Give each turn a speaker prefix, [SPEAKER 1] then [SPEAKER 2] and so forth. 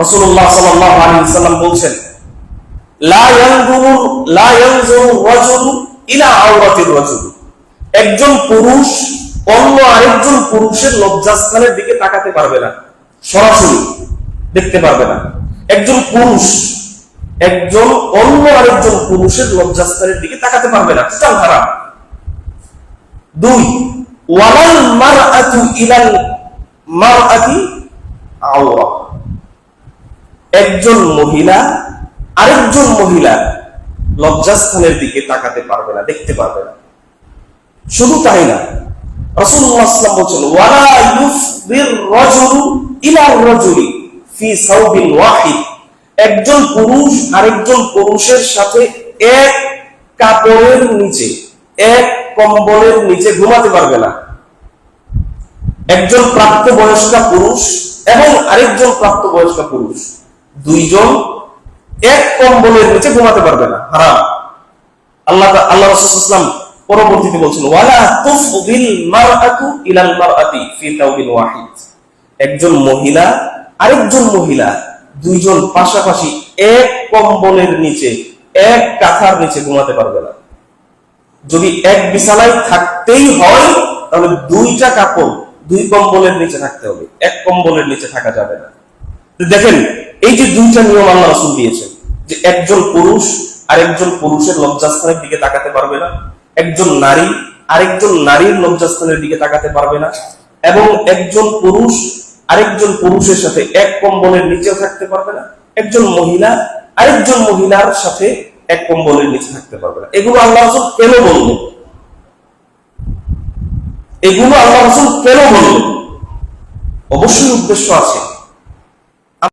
[SPEAKER 1] রাসূলুল্লাহ সাল্লাল্লাহু আলাইহি ওয়াসাল্লাম বলছেন, লা ইয়ানজুরু রাজুলু ইলা আওরাতির রাজুল। একজন পুরুষ অন্য আরেকজন পুরুষের লজ্জাস্থানের দিকে তাকাতে পারবে না, সরাসরি দেখতে পারবে না। একজন পুরুষ অন্য আরেকজন পুরুষের লজ্জাস্থানের দিকে তাকাতে পারবে না, এটা হারাম। 2, ওয়ালাল মারআতু ইলাল মারআতি আওরা। একজন মহিলা আরেকজন মহিলা লজ্জাস্থানের দিকে তাকাতে পারবে না, দেখতে পারবে না। শুধু তাই না, রাসূলুল্লাহ সাল্লাল্লাহু আলাইহি ওয়াসাল্লাম বলেন, ওয়ালা ইউফদির রাজুলু ইলা রাজুলি ফি সাওবিন ওয়াহিদ। একজন পুরুষ আরেকজন পুরুষের সাথে এক কাপড়ের নিচে, এক কম্বলের নিচে ঘুমাতে পারবে না। একজন প্রাপ্তবয়স্কা পুরুষ এবং আরেকজন প্রাপ্তবয়স্কা পুরুষ, দুইজন এক কম্বলের নিচে ঘুমাতে পারবে না, হারাম। আল্লাহ রাসূল সাল্লাল্লাহু আলাইহি ওয়াসাল্লাম পরবর্তীতে বলছেন, ওয়ালা তুফদিল মারআতু ইলাল মারআতি ফি সাওবিন ওয়াহিদ। একজন মহিলা আরেকজন মহিলা, দুইজন পাশাপাশি এক কম্বলের নিচে, এক কাঁথার নিচে ঘুমাতে পারবে না। যদি এক বিছানায় থাকতেই হয় তাহলে দুইটা কাপড়, দুই কম্বলের নিচে থাকতে হবে, এক কম্বলের নিচে থাকা যাবে না। দেখেন, এই যে দুইটা নিয়ম আল্লাহ রাসূল দিয়েছেন, যে একজন পুরুষ আরেকজন পুরুষের লজ্জাস্থানের দিকে তাকাতে পারবে না, একজন নারী আরেকজন নারীর লজ্জাস্থানের দিকে তাকাতে পারবে না, এবং একজন পুরুষ আরেকজন পুরুষের সাথে এক কম্বলের নিচেও থাকতে পারবে না, একজন মহিলা আরেকজন মহিলার সাথে এক কম্বলের নিচে থাকতে পারবে না। এগুলো আল্লাহ রাসূল কেন বললেন? এগুলো আল্লাহ রাসূল কেন বললেন? অবশ্যই উদ্দেশ্য আছে।